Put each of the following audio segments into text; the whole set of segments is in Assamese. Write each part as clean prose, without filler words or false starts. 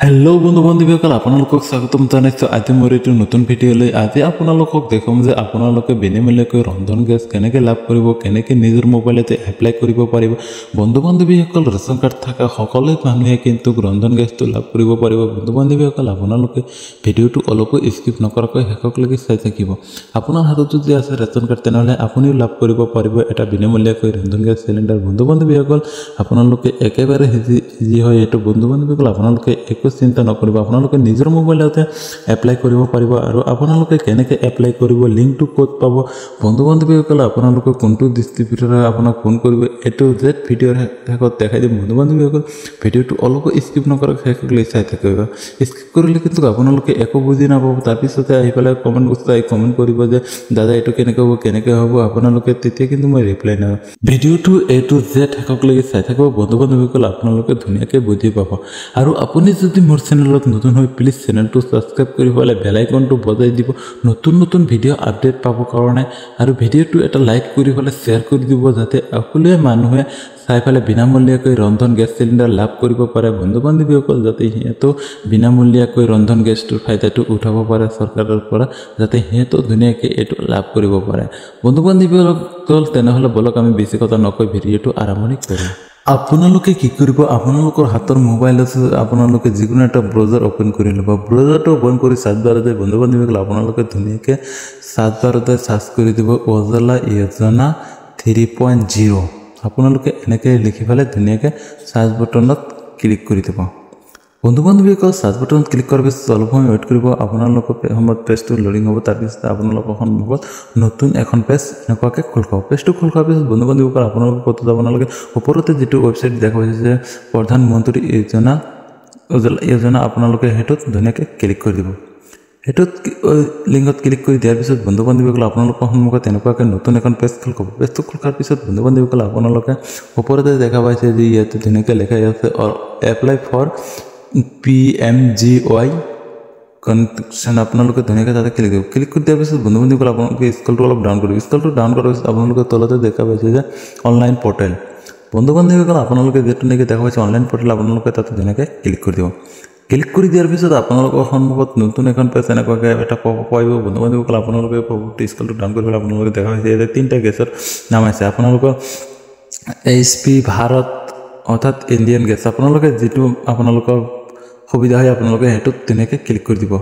हेलो बंधु बान्धवीসকল আপোনালোকক স্বাগতম জনাইছো আজি মোৰ এইটো নতুন ভিডিঅ'লৈ আজি আপোনালোকক দেখাম যে আপোনালোকে বিনামূলীয়াকৈ ৰন্ধন গেছ কেনেকৈ লাভ কৰিব কেনেকৈ নিজৰ মোবাইলতে এপ্লাই কৰিব পাৰিব বন্ধু বান্ধৱীসকল ৰেচন কাৰ্ড থকা সকলো মানুহে কিন্তু ৰন্ধন গেছটো লাভ কৰিব পাৰিব বন্ধু বান্ধৱীসকল আপোনালোকে ভিডিঅ'টো অলপ স্কিপ নকৰাকৈ শেষলৈকে চাই থাকিব আপোনাৰ হাতত যদি আছে ৰেচন কাৰ্ড তেনেহলে আপুনিও লাভ কৰিব পাৰিব এটা বিনামূলীয়াকৈ ৰন্ধন গেছ সিলিণ্ডাৰ বন্ধু বান্ধৱীসকল আপোনালোকে একেবাৰে ইজি হয় এটো বন্ধু বান্ধৱীসকল আপোনালোকে চিন্তা নকৰিব আপোনালোকে নিজৰ মোবাইলতে এপ্লাই কৰিব পাৰিব আৰু আপোনালোকে কেনেকৈ এপ্লাই কৰিব লিংকটো ক'ত পাব বন্ধু বান্ধৱীসকল আপোনালোকে কোনটো ডিস্ট্ৰিবিউটৰে আপোনাক ফোন কৰিব এটো জেড ভিডিঅ'ৰ শেষত দেখাই দিম বন্ধু বান্ধৱীসকল ভিডিঅ'টো অলপ স্কিপ নকৰাকৈ শেষলৈ চাই থাকিব স্কিপ কৰিলে কিন্তু আপোনালোকে একো বুজি নাপাব তাৰপিছতে আহি পেলাই কমেণ্ট বক্সত কমেণ্ট কৰিব যে দাদা এইটো কেনেকৈ হ'ব আপোনালোকে তেতিয়া কিন্তু মই ৰিপ্লাই নাপাম ভিডিঅ'টো এ টু জেড শেষলৈ চাই থাকিব বন্ধু বান্ধৱীসকল আপোনালোকে ধুনীয়াকৈ বুজি পাব আৰু আপুনি যদি মোৰ চেনেলত নতুন হয় প্লিজ চেনেলটো সাবস্ক্ৰাইব কৰি ফলে বেল আইকনটো বজাই দিব নতুন ভিডিঅ' আপডেট পাব কাৰণে আৰু ভিডিঅ'টো এটা লাইক কৰি ফলে শেয়াৰ কৰি দিব যাতে সকলো মানুহে চাই ফলে বিনামূলীয়াকৈ ৰন্ধন গেছ সিলিণ্ডাৰ লাভ কৰিব পাৰে বন্ধু বান্ধৱীসকল যাতে হেতো বিনামূলীয়াকৈ ৰন্ধন গেছটোৰ ফায়দাটো উঠাব পাৰে চৰকাৰৰ পৰা যাতে হেতো ধুনীয়াকৈ এটো লাভ কৰিব পাৰে বন্ধু বান্ধৱীসকল তেনেহলে বলক আমি বেছি কথা নকৈ ভিডিঅ'টো আৰম্ভণি কৰিম আপোনালোকে কি কৰিব আপোনালোকৰ হাতৰ মোবাইল আছে আপোনালোকে যিকোনো এটা ব্ৰাউজাৰ ওপেন কৰি লব ব্ৰাউজাৰটো ওপেন কৰি সাৰ্চ বাৰতে বন্ধু বান্ধৱীসকল আপোনালোকে ধুনীয়াকৈ সাৰ্চ বাৰতে সাৰ্চ কৰি দিব উজালা যোজনা 3.0 আপোনালোকে এনেকৈ লিখি ফেলে ধুনীয়াকৈ সাৰ্চ বাটনত ক্লিক কৰি দিব বন্ধু বান্ধৱীসকল সাৰ্চ বাটনত ক্লিক কৰাৰ পিছত অলপ সময় ৱেইট কৰিব আপোনালোকৰ সময়ত পেজটো লোডিং হ'ব তাৰপিছত আপোনালোকৰ সন্মুখত নতুন এখন পেজ এনেকুৱাকৈ খোল খাব পেজটো খোল খোৱাৰ পিছত বন্ধু বান্ধৱীসকল আপোনালোকে ক'ত আপোনালোকে ওপৰতে যিটো ৱেবছাইট দেখা পাইছে যে প্ৰধানমন্ত্ৰী যোজনা আপোনালোকে হেতুত ধুনীয়াকৈ ক্লিক কৰি দিব হেতুত লিংকত ক্লিক কৰি দিয়াৰ পিছত বন্ধু বান্ধৱীসকল আপোনালোকৰ সন্মুখত এনেকুৱাকৈ নতুন এখন পেজ খোল খাব পেজটো খোল খোৱাৰ পিছত বন্ধু বান্ধৱীসকল আপোনালোকে ওপৰতে দেখা পাইছে যে ইয়াতে ধুনীয়াকৈ লেখা আছে এপ্লাই ফৰ PMGY কনটেকশন আপোনালোকে ধুনীয়াকৈ তাতে ক্লিক কৰি দিয়াৰ পিছত বন্ধু বান্ধৱীসকল আপোনালোকে স্ক্ৰলটো অলপ ডাউন কৰিব স্ক্ৰলটো ডাউন কৰাৰ পিছত আপোনালোকে তলতে দেখা পাইছে যে অনলাইন পৰ্টেল বন্ধু বান্ধৱীসকল আপোনালোকে যেটো নেকি দেখা পাইছে অনলাইন পৰ্টেল আপোনালোকে তাতে ধুনীয়াকৈ ক্লিক কৰি দিব ক্লিক কৰি দিয়াৰ পিছত আপোনালোকৰ সন্মুখত নতুন এখন পেজ এনেকুৱাকৈ এটা পাব বন্ধু বান্ধৱীসকল আপোনালোকে স্ক্ৰলটো ডাউন কৰি আপোনালোকে দেখা পাইছে যে তিনিটা গেছৰ নাম আছে আপোনালোকৰ HP ভাৰত অৰ্থাৎ ইণ্ডিয়ান গেছ আপোনালোকে যেটো আপোনালোকৰ সুবিধা হয় আপোনালোকে হেতুত তেনেকৈ ক্লিক কৰি দিব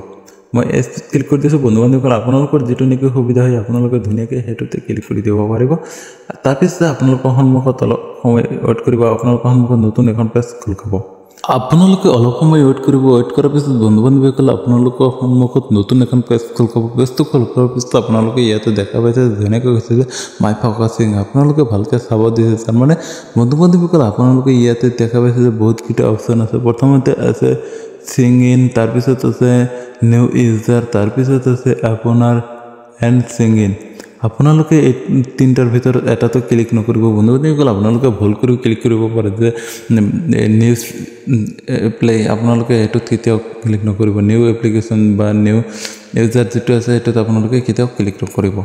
মই ক্লিক কৰি দিছো বন্ধু বান্ধৱীসকল আপোনালোকৰ যেটো নেকি সুবিধা হয় আপোনালোকে ধুনীয়াকৈ হেতুতে ক্লিক কৰি দিব পাৰিব তাৰপিছত আপোনালোকৰ সন্মুখত অলপ সময় ৱেইট কৰিব আপোনালোকৰ সন্মুখত নতুন এখন পেজ খোল খাব আপোনালোকে অলপ সময় ৱেইট কৰিব ৱেইট কৰাৰ পিছত বন্ধু বান্ধৱীসকল আপোনালোকৰ সন্মুখত নতুন এখন পেজ খোল খাব পেজটো খোল খোৱাৰ পিছত আপোনালোকে ইয়াতে দেখা পাইছে যেনেকৈ কৈছে যে মাই ফকাছিং আপোনালোকে ভালকৈ চাব দিছে তাৰমানে বন্ধু বান্ধৱীসকল আপোনালোকে ইয়াতে দেখা পাইছে যে বহুত কিটা অপচন আছে প্ৰথমতে আছে সিং ইন তাৰপিছত আছে নিউ ইউজাৰ তাৰপিছত আছে আপোনাৰ এণ্ড সিং ইন আপোনালোকে এই তিনটাৰ ভিতৰত এটাতো ক্লিক নকৰিব বন্ধু বান্ধৱীসকল আপোনালোকে ভুল কৰি ক্লিক কৰিব পাৰে যে নিউজ প্লে আপোনালোকে এটোত কেতিয়াও ক্লিক নকৰিব নিউ এপ্লিকেশ্যন বা নিউ ইউজাৰ যেটো আছে এটোত আপোনালোকে কেতিয়াও ক্লিক নকৰিব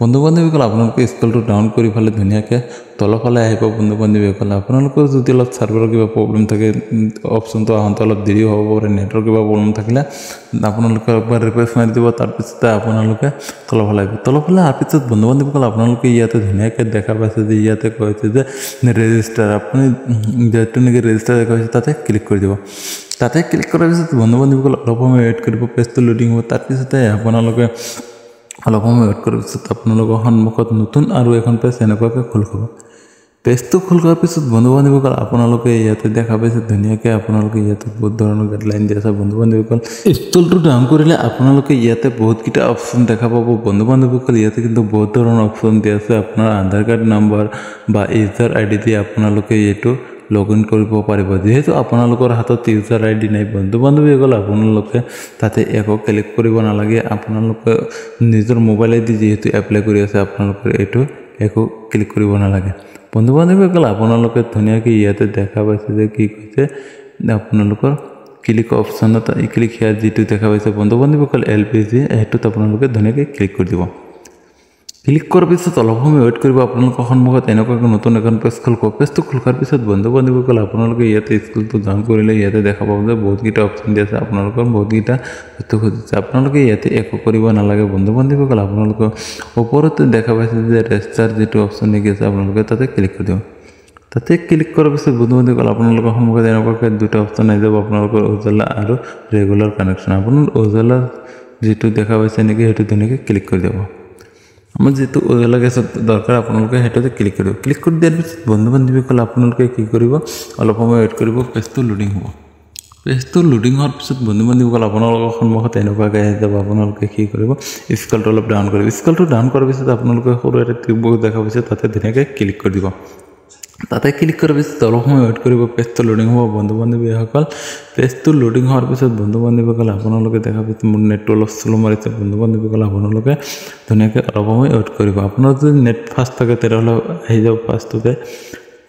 বন্ধু বান্ধৱীসকল আপোনালোকে স্ক্ৰলটো ডাউন কৰি ফেলে ধুনীয়াকৈ তলফালে আহিব বন্ধু বান্ধৱীসকল আপোনালোকৰ যদি অলপ সাৰ্ভাৰৰ কিবা প্ৰব্লেম থাকে অপশ্যনটো আহোঁতে অলপ দেৰি হ'ব পাৰে নেটৱৰ্ক কিবা প্ৰব্লেম থাকিলে আপোনালোকে একবাৰ ৰিফ্ৰেছ মাৰি দিব তাৰপিছতে আপোনালোকে তলফালে আহিব তলফালে অহাৰ পিছত বন্ধু বান্ধৱীসকল আপোনালোকে ইয়াতে ধুনীয়াকৈ দেখা পাইছে যে ইয়াতে কৈছে যে ৰেজিষ্টাৰ আপুনি যেটো নেকি ৰেজিষ্টাৰ দেখা পাইছে তাতে ক্লিক কৰি দিব তাতে ক্লিক কৰাৰ পিছত বন্ধু বান্ধৱীসকল অলপ সময় ৱেইট কৰিব পেজটো লোডিং হ'ব তাৰপিছতে আপোনালোকে অলপ সময় ৱেইট কৰাৰ পিছত আপোনালোকৰ সন্মুখত নতুন আৰু এখন পেজ এনেকুৱাকৈ খোল খাব পেজটো খোল খোৱাৰ পিছত বন্ধু বান্ধৱীসকল আপোনালোকে ইয়াতে দেখা পাইছে ধুনীয়াকৈ আপোনালোকে ইয়াতে বহুত ধৰণৰ গাইডলাইন দি আছে বন্ধু বান্ধৱীসকল স্ক্ৰলটো ডাউন কৰিলে আপোনালোকে ইয়াতে বহুতকেইটা অপশ্যন দেখা পাব বন্ধু বান্ধৱীসকল ইয়াতে কিন্তু বহুত ধৰণৰ অপশ্যন দি আছে আপোনাৰ আধাৰ কাৰ্ড নম্বৰ বা ইউজাৰ আইডি দি আপোনালোকে এইটো লগ ইন কৰিব পাৰিব যেহেতু আপোনালোকৰ হাতত ইউজাৰ আইডি নাই বন্ধু বান্ধৱীসকল আপোনালোকে তাতে একো ক্লিক কৰিব নালাগে আপোনালোকে নিজৰ মোবাইল আইডি যেহেতু এপ্লাই কৰি আছে আপোনালোকৰ এইটো একো ক্লিক কৰিব নালাগে বন্ধু বান্ধৱীসকল আপোনালোকে ধুনীয়াকৈ ইয়াতে দেখা পাইছে যে কি কৈছে আপোনালোকৰ ক্লিক অপশ্যনত ক্লিক হিয়াৰ যেটো দেখা পাইছে বন্ধু বান্ধৱীসকল LPG হেতুত আপোনালোকে ধুনীয়াকৈ ক্লিক কৰি দিব ক্লিক কৰাৰ পিছত অলপ সময় ৱেইট কৰিব আপোনালোকৰ সন্মুখত এনেকুৱাকৈ নতুন এখন পেজ খুলিব পেজটো খোলাৰ পিছত বন্ধু বান্ধৱীসকল আপোনালোকে ইয়াতে স্কুলটো জইন কৰিলে ইয়াতে দেখা পাব যে বহুতকেইটা অপশ্যন দি আছে আপোনালোকৰ বহুতকেইটা বস্তু খুজিছে আপোনালোকে ইয়াতে একো কৰিব নালাগে বন্ধু বান্ধৱীসকল আপোনালোকৰ ওপৰতে দেখা পাইছে যে ৰেজিষ্টাৰ যিটো অপশ্যন নেকি আছে আপোনালোকে তাতে ক্লিক কৰি দিব তাতে ক্লিক কৰাৰ পিছত বন্ধু বান্ধৱীসকল আপোনালোকৰ সন্মুখত এনেকুৱাকৈ দুটা অপশ্যন আহি যাব আপোনালোকৰ উজালা আৰু ৰেগুলাৰ কানেকশ্যন আপোনাৰ উজালা যিটো দেখা পাইছে নেকি সেইটো ধুনীয়াকৈ ক্লিক কৰি দিব আমাৰ যেটো উজালা গেছত দৰকাৰ আপোনালোকে হেটোতে ক্লিক কৰিব ক্লিক কৰি দিয়াৰ পিছত বন্ধু বান্ধৱীসকল আপোনালোকে কি কৰিব অলপ সময় ৱেইট কৰিব পেজটো লোডিং হ'ব পেজটো লোডিং হোৱাৰ পিছত বন্ধু বান্ধৱীসকল আপোনালোকৰ সন্মুখত এনেকুৱাকৈ আহি যাব আপোনালোকে কি কৰিব স্কেলটো অলপ ডাউন কৰিব স্কেলটো ডাউন কৰাৰ পিছত আপোনালোকে সৰু এটা ত্ৰিভুজ দেখা পাইছে তাতে ধুনীয়াকৈ ক্লিক কৰি দিব তাতে ক্লিক কৰাৰ পিছত অলপ সময় ৱেইট কৰিব পেজটো লোডিং হ'ব বন্ধু বান্ধৱীসকল পেজটো লোডিং হোৱাৰ পিছত বন্ধু বান্ধৱীসকল আপোনালোকে দেখা পাইছে মোৰ নেটটো অলপ শ্ল' মাৰিছে বন্ধু বান্ধৱীসকল আপোনালোকে ধুনীয়াকৈ অলপ সময় ৱেইট কৰিব আপোনাৰ যদি নেট ফাষ্ট থাকে তেনেহ'লে আহি যাব ফাষ্টতে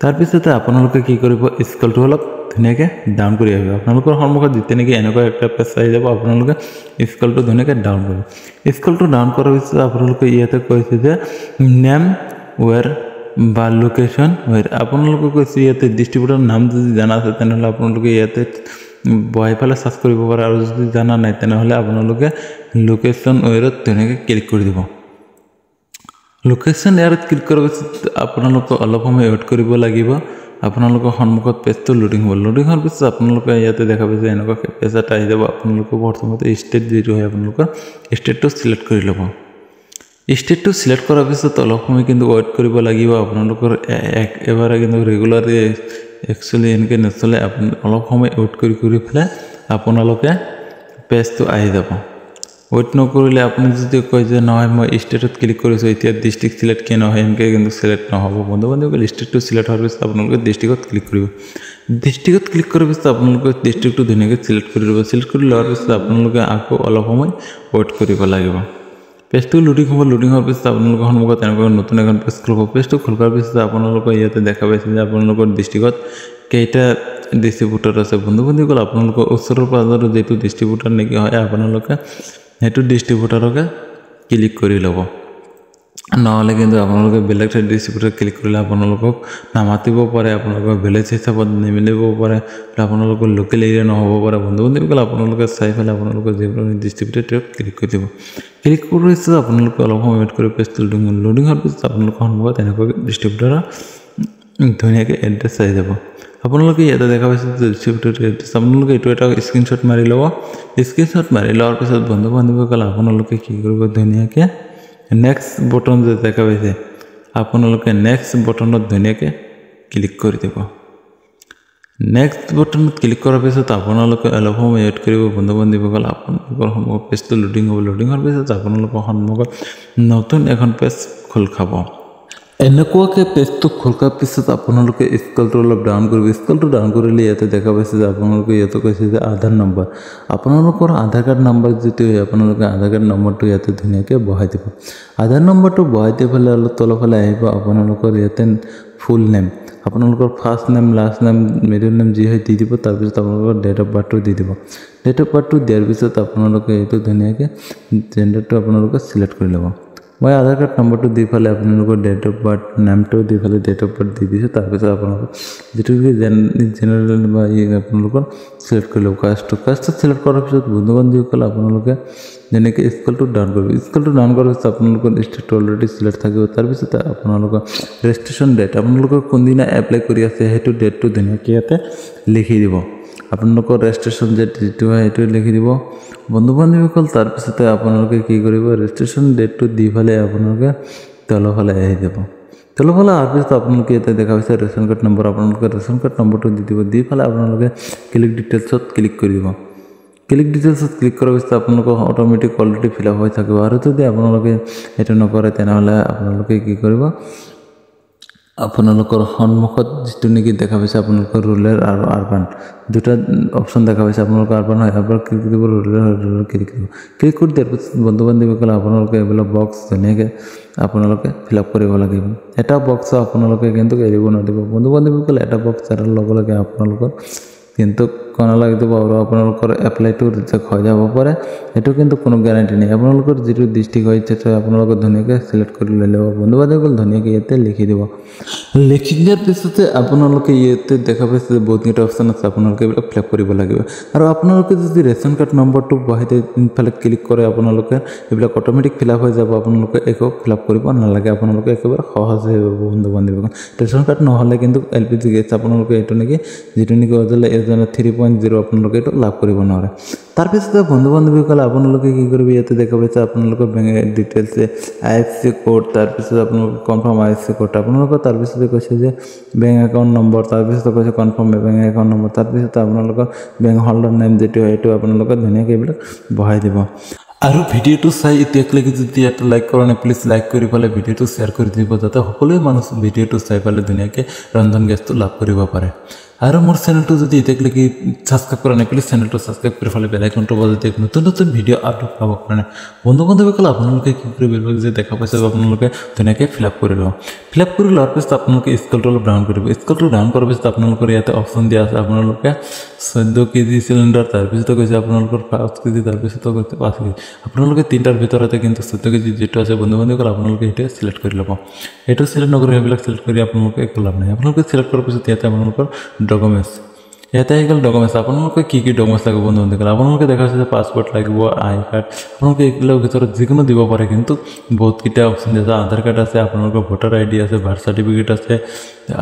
তাৰপিছতে আপোনালোকে কি কৰিব স্কেলটো অলপ ধুনীয়াকৈ ডাউন কৰি আহিব আপোনালোকৰ সন্মুখত যেতিয়া নেকি এনেকুৱা একটা পেজ আহি যাব আপোনালোকে স্কেলটো ধুনীয়াকৈ ডাউন কৰিব স্কেলটো ডাউন কৰাৰ পিছত আপোনালোকে ইয়াতে কৈছে যে নেম ৱেৰ বা লোকেশ্যন ৱেৰ আপোনালোকে কৈছে ইয়াতে ডিষ্ট্ৰিবিউটৰ নাম যদি জানা আছে তেনেহ'লে আপোনালোকে ইয়াতে বহাই পেলাই চাৰ্চ কৰিব পাৰে আৰু যদি জানা নাই তেনেহ'লে আপোনালোকে লোকেশ্যন ৱেৰত ধুনীয়াকৈ ক্লিক কৰি দিব লোকেশ্যন এয়াৰত ক্লিক কৰাৰ পিছত আপোনালোকে অলপ সময় ৱেইট কৰিব লাগিব আপোনালোকৰ সন্মুখত পেজটো লোডিং হ'ব লোডিং হোৱাৰ পিছত আপোনালোকে ইয়াতে দেখা পাইছে এনেকুৱা পেজ এটা আহি যাব আপোনালোকে প্ৰথমতে ষ্টেট যিটো হয় আপোনালোকৰ ষ্টেটটো চিলেক্ট কৰি ল'ব ষ্টেটটো সিলেক্ট কৰাৰ পিছত অলপ সময় কিন্তু ৱেইট কৰিব লাগিব আপোনালোকৰ এবাৰে কিন্তু ৰেগুলাৰলি একচুৱেলি এনেকৈ নচলে আপুনি অলপ সময় ৱেইট কৰি পেলাই আপোনালোকে পেজটো আহি যাব ৱেইট নকৰিলে আপুনি যদি কয় যে নহয় মই ষ্টেটত ক্লিক কৰিছোঁ এতিয়া ডিষ্ট্ৰিক্ট সিলেক্ট কিয় নহয় এনেকৈ কিন্তু সিলেক্ট নহ'ব বন্ধু বান্ধৱীসকল ষ্টেটটো সিলেক্ট হোৱাৰ পিছত আপোনালোকে ডিষ্ট্ৰিক্টত ক্লিক কৰিব ডিষ্ট্ৰিক্টত ক্লিক কৰাৰ পিছত আপোনালোকে ডিষ্ট্ৰিক্টটো ধুনীয়াকৈ সিলেক্ট কৰি ল'ব সিলেক্ট কৰি লোৱাৰ পিছত আপোনালোকে আকৌ অলপ সময় ৱেইট কৰিব লাগিব পেজটো লোডিং হ'ব লোডিং হোৱাৰ পিছত আপোনালোকৰ সন্মুখত এনেকুৱা নতুন এখন পেজ খুলিব পেজটো খোলাৰ পিছত আপোনালোকে ইয়াতে দেখা পাইছে যে আপোনালোকৰ ডিষ্ট্ৰিক্টত কেইটা ডিষ্ট্ৰিবিউটৰ আছে বন্ধু বান্ধৱীসকল আপোনালোকৰ ওচৰৰ পাজৰৰ যিটো ডিষ্ট্ৰিবিউটৰ নেকি হয় আপোনালোকে সেইটো ডিষ্ট্ৰিবিউটৰকে ক্লিক কৰি ল'ব নহ'লে কিন্তু আপোনালোকে বেলেগ ডিষ্ট্ৰিবিউটৰ ক্লিক কৰিলে আপোনালোকক নামাতিব পাৰে আপোনালোকৰ ভিলেজ হিচাপত নিমিলিব পাৰে আপোনালোকৰ লোকেল এৰিয়া নহ'ব পাৰে বন্ধু বান্ধৱীসকল আপোনালোকে চাই পেলাই আপোনালোকৰ যিকোনো ডিষ্ট্ৰিবিউটৰ ক্লিক কৰি দিব ক্লিক কৰাৰ পিছত আপোনালোকে অলপ সময় ৱেইট কৰি পেজটো লোডিং হোৱাৰ পিছত আপোনালোকৰ সন্মুখত এনেকুৱাকৈ ডিষ্ট্ৰিবিউটৰৰ ধুনীয়াকৈ এড্ৰেছ আহি যাব আপোনালোকে ইয়াতে দেখা পাইছে ডিষ্ট্ৰিবিউটৰ এড্ৰেছ আপোনালোকে এইটো এটা স্ক্ৰীনশ্বট মাৰি ল'ব স্ক্ৰীনশ্বট মাৰি লোৱাৰ পিছত বন্ধু বান্ধৱীসকল আপোনালোকে কি কৰিব ধুনীয়াকৈ নেক্সট বটন যে দেখা পাইছে আপোনালোকে নেক্সট বটনত ধুনীয়াকৈ ক্লিক কৰি দিব নেক্সট বটনত ক্লিক কৰাৰ পিছত আপোনালোকে অলপ সময় ৱেইট কৰিব বন্ধু বান্ধৱীসকল আপোনালোকৰ সন্মুখত পেজটো লোডিং হ'ব লোডিং হোৱাৰ পিছত আপোনালোকৰ সন্মুখত নতুন এখন পেজ খোল খাব এনেকুৱাকৈ পেজটো খোলাৰ পিছত আপোনালোকে স্কেলটো অলপ ডাউন কৰিব স্কেলটো ডাউন কৰিলে ইয়াতে দেখা পাইছে যে আপোনালোকে ইয়াতে কৈছে যে আধাৰ নম্বৰ আপোনালোকৰ আধাৰ কাৰ্ড নম্বৰ যিটো আপোনালোকে আধাৰ কাৰ্ড নম্বৰটো ইয়াতে ধুনীয়াকৈ বহাই দিব আধাৰ নম্বৰটো বহাই দি পেলাই অলপ তলফালে আহিব আপোনালোকৰ ইয়াতে ফুল নেম আপোনালোকৰ first name last name middle name যি হয় দি দিব তাৰপিছত আপোনালোকৰ ডেট অফ বাৰ্থটো দি দিব ডেট অফ বাৰ্থটো দিয়াৰ পিছত আপোনালোকে এইটো ধুনীয়াকৈ জেণ্ডাৰটো আপোনালোকে চিলেক্ট কৰি ল'ব মই আধাৰ কাৰ্ড নম্বৰটো দি পেলাই আপোনালোকৰ ডেট অফ বাৰ্থ নামটো দি পেলাই ডেট অফ বাৰ্থ দি দিছোঁ তাৰপিছত আপোনালোকৰ যিটো জেনেৰেল বা আপোনালোকৰ চিলেক্ট কৰি ল'ব কাষ্টটো চিলেক্ট কৰাৰ পিছত বন্ধু বান্ধৱীসকল আপোনালোকে যেনেকৈ স্কেলটো ডাউন কৰিব স্কেলটো ডাউন কৰাৰ পিছত আপোনালোকৰ ষ্টেটটো অলৰেডি চিলেক্ট থাকিব তাৰপিছত আপোনালোকৰ ৰেজিষ্ট্ৰেশ্যন ডেট আপোনালোকৰ কোনদিনা এপ্লাই কৰি আছে সেইটো ডেটটো ধুনীয়াকৈ ইয়াতে লিখি দিব আপোনালোকৰ ৰেজিষ্ট্ৰেশ্যন ডেট যিটো হয় সেইটো লিখি দিব বন্ধু বান্ধৱীসকল তাৰপিছতে আপোনালোকে কি কৰিব ৰেজিষ্ট্ৰেশ্যন ডেটটো দি পেলাই আপোনালোকে তলফালে আহি যাব তলফালে অহাৰ পিছত আপোনালোকে ইয়াতে দেখা পাইছে ৰেচন কাৰ্ড নম্বৰ আপোনালোকে ৰেচন কাৰ্ড নম্বৰটো দি দিব দি পেলাই আপোনালোকে ক্লিক ডিটেইলছত ক্লিক কৰি দিব ক্লিক ডিটেইলছত ক্লিক কৰাৰ পিছত আপোনালোকৰ অট'মেটিক অলৰেডি ফিল আপ হৈ থাকিব আৰু যদি আপোনালোকে সেইটো নকৰে তেনেহ'লে আপোনালোকে কি কৰিব আপোনালোকৰ সন্মুখত যিটো নেকি দেখা পাইছে আপোনালোকৰ ৰুৰেল আৰু আৰবান দুটা অপশ্যন দেখা পাইছে আপোনালোকৰ আৰবান হয় এবাৰ ক্লিক কৰিব ৰুৰেল ক্লিক কৰিব ক্লিক কৰি দিয়াৰ পিছত বন্ধু বান্ধৱীসকল আপোনালোকে এইবিলাক বক্স ধুনীয়াকৈ আপোনালোকে ফিল আপ কৰিব লাগিব এটা বক্স আপোনালোকে কিন্তু এৰিব নোৱাৰিব বন্ধু বান্ধৱীসকল এটা বক্স এৰাৰ লগে লগে আপোনালোকৰ কিন্তু নালাগে দিব আৰু আপোনালোকৰ এপ্লাইটো ৰিজেক্ট হৈ যাব পাৰে এটো কিন্তু কোনো গ্যাৰান্টি নাই আপোনালোকৰ যেটো ডিস্ট্ৰিক্ট হয় তেটো আপোনালোকে ধুনীয়াকৈ সিলেক্ট কৰি লৈ ল'ব বন্ধু বান্ধৱীসকল ধুনীয়াকৈ ইয়াতে লিখি দিব লিখি দিয়াৰ পিছতে আপোনালোকে ইয়াতে দেখা পাইছে যে বহুত কেইটা অপচন আছে আপোনালোকে এইবিলাক ফিল আপ কৰিব লাগিব আৰু আপোনালোকে যদি ৰেচন কাৰ্ড নম্বৰটো বহাইতে ইনফালে ক্লিক কৰে আপোনালোকে এইবিলাক অটোমেটিক ফিল আপ হৈ যাব আপোনালোকে একো ফিল আপ কৰিব নালাগে আপোনালোকে একেবাৰে সহজ হৈ যাব বন্ধু বান্ধৱীসকল ৰেচন কাৰ্ড নহলে কিন্তু এলপিজি গেছ আপোনালোকে এটো নেকি যেটো নেকি অজলে এজনে 3.0 আপোনালোকে এটো লাভ কৰিব নোৱাৰে তাৰ পিছতে বন্ধু বান্ধৱীসকল আপোনালোকে কি কৰিব ইয়াতে দেখা পাইছে আপোনালোকৰ বেংক ডিটেইলছ আইএফসি কোড তাৰ পিছত আপোনালোকে কনফাৰ্ম আইএফসি কোড আপোনালোকৰ তাৰ পিছতে কৈছে যে বেংক একাউণ্ট নম্বৰ তাৰ পিছতে কৈছে কনফাৰ্ম বেংক একাউণ্ট নম্বৰ তাৰ পিছতে আপোনালোকৰ বেংক হোল্ডাৰ নেম যেটো এটো আপোনালোকে ধুনীয়াকৈ এইবিলাক বহাই দিব আৰু ভিডিওটো চাই এতিয়ালৈকে যদি এটা লাইক কৰা নাই প্লিজ লাইক কৰি পালে ভিডিওটো শেয়াৰ কৰি দিব যাতে সকলো মানুহ ভিডিওটো চাই পালে ধুনীয়াকৈ ৰন্ধন গেছটো লাভ কৰিব পাৰে আৰু মোৰ চেনেলটো যদি এতিয়ালৈকে সাবস্ক্ৰাইব কৰা নাই প্লিজ চেনেলটো সাবস্ক্ৰাইব কৰি ফালে বেল আইকনটো বজাই দিয়ক নতুন নতুন ভিডিও আপলোড পাব কাৰণে বন্ধু বান্ধৱীসকল আপোনালোকে কি কৰিব যে দেখা পাইছে আপোনালোকে ধুনীয়াকৈ ফিল আপ কৰি লওক ফিল আপ কৰি লোৱাৰ পিছত আপোনালোকে স্কেলটো অলপ ডাউন কৰিব স্কেলটো ডাউন কৰাৰ পিছত আপোনালোকৰ ইয়াতে অপশ্যন দিয়া আছে আপোনালোকে 14 কেজি সিলিন্ডাৰ তাৰ পিছত কৈছে আপোনালোকৰ 5 কেজি তাৰ পিছত কৈছে 5 কেজি আপোনালোকে তিনটাৰ ভিতৰতে কিন্তু 14 কেজি যেটো আছে বন্ধু বান্ধৱীসকল আপোনালোকে এটা সিলেক্ট কৰি ল'ব এটো সিলেক্ট নকৰি এইবিলাক সিলেক্ট কৰি আপোনালোকে একো লাভ নাই আপোনালোকে সিলেক্ট কৰাৰ পিছত ইয়াতে আপোনালোকৰ ডকুমেন্টস ইয়াতে আহিল ডকুমেন্টস আপোনালোকে কি কি ডকুমেন্টস লাগিব বন্ধু বান্ধৱীসকল আপোনালোকে দেখাছে যে পাসপোৰ্ট লাগিব আই কাৰ্ড আপোনালোকে এইগুলোৰ ভিতৰত যিকোনো দিব পাৰে কিন্তু বহুত কিটা অপচন আছে আধাৰ কাৰ্ড আছে আপোনালোকৰ ভোটাৰ আইডি আছে বাৰ্থ সাৰ্টিফিকেট আছে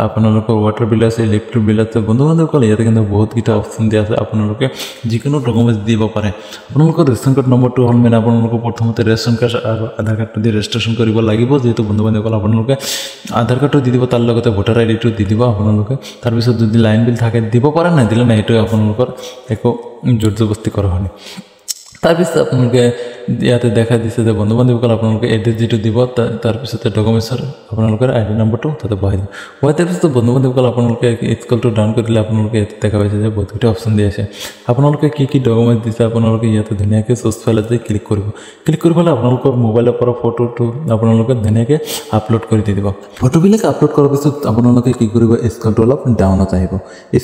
আপোনালোকৰ ওয়াটাৰ বিল আছে ইলেক্ট্ৰিক বিল আছে বন্ধু বান্ধৱীসকল ইয়াতে কিন্তু বহুত কিটা অপচন দিয়া আছে আপোনালোকে যিকোনো ডকুমেন্টস দিব পাৰে আপোনালোকৰ ৰেচন কাৰ্ড নম্বৰটো হ'ল মানে আপোনালোকৰ প্ৰথমতে ৰেচন কাৰ্ড আৰু আধাৰ কাৰ্ডটো দি ৰেজিষ্ট্ৰেচন কৰিব লাগিব যেহেতু বন্ধু বান্ধৱীসকল আপোনালোকে আধাৰ কাৰ্ডটো দি দিব তাৰ লগতে ভোটাৰ আইডিটো দি দিব আপোনালোকে তাৰ পিছত যদি লাইন বিল থাকে দিব পাৰে না দিলে না এটো আপোনালোকৰ একো জোৰ জবস্তি কৰা হয়নি তাৰ পিছত আপোনালোকে ইয়াতে দেখা দিছে যে বন্ধু বান্ধৱীসকল আপোনালোকে এড্ৰেছ যেটো দিব তাৰ পিছতে ডকুমেন্টছৰ আপোনালোকৰ আইডি নম্বৰটো তাতে বহাই দিব তাৰ পিছত বন্ধু বান্ধৱীসকল আপোনালোকে স্কেলটো ডাউন কৰিলে আপোনালোকে ইয়াতে দেখা পাইছে যে বহুত কিটা অপচন দিয়া আছে আপোনালোকে কি কি ডকুমেন্ট দিছে আপোনালোকে ইয়াতে ধুনীয়াকৈ চুজ ফাইলতে ক্লিক কৰিব ক্লিক কৰি ফালে আপোনালোকৰ মোবাইলৰ পৰা ফটোটো আপোনালোকে ধুনীয়াকৈ আপলোড কৰি দিব ফটোবিলাক আপলোড কৰাৰ পিছত আপোনালোকে কি কৰিব স্কেলটো অলপ ডাউনত আহিব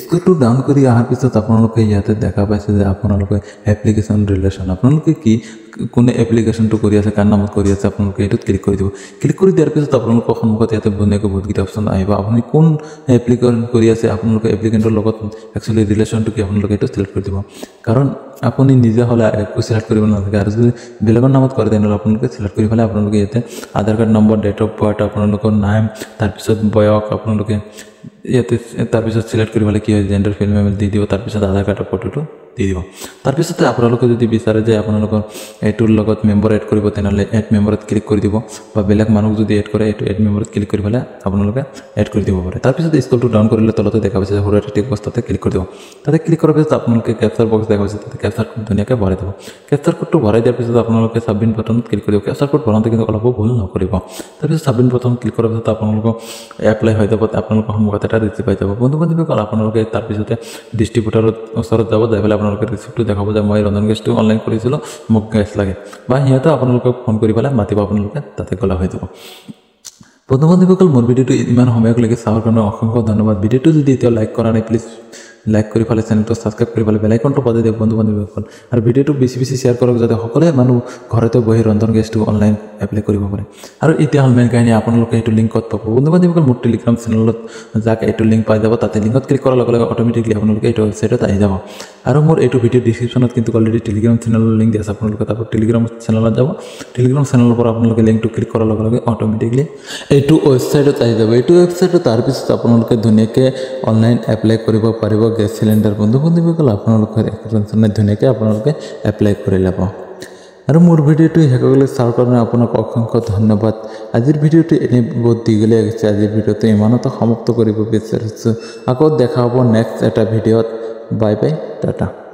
স্কেলটো ডাউন কৰি অহাৰ পিছত আপোনালোকে ইয়াতে দেখা পাইছে যে আপোনালোকে এপ্লিকেশ্যন ৰিলেশ্যন আপোনালোকে কি কোনে এপ্লিকেশনটো কৰি আছে কাৰ নামত কৰি আছে আপোনালোকে এটো ক্লিক কৰি দিব ক্লিক কৰি দিয়াৰ পিছত আপোনালোকৰ সন্মুখত ইয়াতে ধুনীয়াকৈ বহুত কিটা অপচন আহিব আপুনি কোন এপ্লিকেশন কৰি আছে আপোনালোকে এপ্লিকেন্টৰ লগত একচুয়ালি ৰিলেশ্যনটো কি আপোনালোকে এটো সিলেক্ট কৰি দিব কাৰণ আপুনি নিজে হলে একো সিলেক্ট কৰিব নালাগে আৰু যদি বেলেগৰ নামত কৰে তেনেহলে আপোনালোকে সিলেক্ট কৰি ফালে আপোনালোকে ইয়াতে Aadhaar card number date of birth আপোনালোকৰ নাম তাৰ পিছত বয়স আপোনালোকে ইয়াতে তাৰ পিছত সিলেক্ট কৰি ফালে কি হয় জেন্ডাৰ ফিমেল দি দিব তাৰ পিছত আধাৰ কাৰ্ডৰ ফটোটো দি দিব তাৰ পিছতে আপোনালোকে যদি বিচাৰে যে আপোনালোকৰ এটোৰ লগত মেম্বাৰ এড কৰিব তেনেহলে এড মেম্বাৰত ক্লিক কৰি দিব বা বেলেগ মানুহ যদি এড কৰে এটো এড মেম্বাৰত ক্লিক কৰি ফালে আপোনালোকে এড কৰি দিব পাৰে তাৰ পিছতে স্ক্ৰলটো ডাউন কৰিলে তলতে দেখা পাইছে হোৰাটিক অৱস্থাতে ক্লিক কৰি দিব তাতে ক্লিক কৰাৰ পিছত আপোনালোকে ক্যাপচাৰ বক্স দেখা পাইছে তাতে ক্যাপচাৰ কোড ধুনীয়াকৈ ভৰাই দিব ক্যাপচাৰ কোডটো ভৰাই দিয়াৰ পিছত আপোনালোকে সাবমিট বাটনত ক্লিক কৰিব ক্যাপচাৰ কোড ভৰাওঁতে কিন্তু অলপ ভুল নকৰিব তাৰ পিছত সাবমিট বাটনত ক্লিক কৰাৰ পিছত আপোনালোকৰ এপ্লাই হৈ যাব আপোনালোকৰ সন্মুখত এটা ৰিচিপ্ট পাই যাব বন্ধু বান্ধৱীসকল আপোনালোকে তাৰ পিছতে ডিস্ট্ৰিবিউটৰৰ ওচৰত যাব যাই পেলাই আপোনালোকে ৰিচিপ্টটো দেখাব যে মই ৰন্ধন গেছটো অনলাইন কৰিছিলো মোক গেছ লাগে বা হিয়াতে আপোনালোকে ফোন কৰি পেলাই মাতিব আপোনালোকে তাতে গলা হৈ যাব বন্ধু বান্ধৱীসকল মোৰ ভিডিওটো ইমান সময়লৈকে চাৱাৰ কাৰণে অসংখ্য ধন্যবাদ ভিডিওটো যদি এতিয়া লাইক কৰা নাই প্লিজ লাইক কৰি ফালে চেনেলটো সাবস্ক্ৰাইব কৰি ফালে বেল আইকনটো বজাই দিয়ক বন্ধু বান্ধৱীসকল আৰু ভিডিওটো বেছি বেছি শেয়াৰ কৰক যাতে সকলো মানুহ ঘৰতে বহি ৰন্ধন গেছটো অনলাইন এপ্লাই কৰিব পাৰে আৰু এতিয়া হল মেইন কাহিনী আপোনালোকে এটো লিংকত পাব বন্ধু বান্ধৱীসকল মোৰ টেলিগ্ৰাম চেনেলত যাক এটো লিংক পাই যাব তাতে লিংকত ক্লিক কৰাৰ লগে লগে অটোমেটিকলি আপোনালোকে এটো ওয়েবসাইটত আহি যাব আৰু মোৰ এটো ভিডিও ডেসক্ৰিপচনত কিন্তু অলৰেডি টেলিগ্ৰাম চেনেলৰ লিংক দিয়া আছে আপোনালোকে তাৰ টেলিগ্ৰাম চেনেলত যাব টেলিগ্ৰাম চেনেলৰ পৰা আপোনালোকে লিংকটো ক্লিক কৰাৰ লগে লগে অটোমেটিকলি এটো ওয়েবসাইটত আহি যাব এটো ওয়েবসাইটত তাৰ পিছত আপোনালোকে ধুনীয়াকৈ অনলাইন এপ্লাই কৰিব পাৰিব গেছ সিলিন্ডাৰ বন্ধু বান্ধৱীসকল আপোনালোকৰ একাউণ্টত ধুনীয়াকৈ আপোনালোকে এপ্লাই কৰি ল'ব আৰু মোৰ ভিডিওটো হেকলে চাৰ কাৰণে আপোনাক অসংখ্য ধন্যবাদ আজিৰ ভিডিওটো এনে বহুত দীঘলীয়া গৈছে আজিৰ ভিডিওটো ইমানতে সমাপ্ত কৰিব বিচাৰিছো আকৌ দেখা হ'ব নেক্সট এটা ভিডিওত বাই বাই টাটা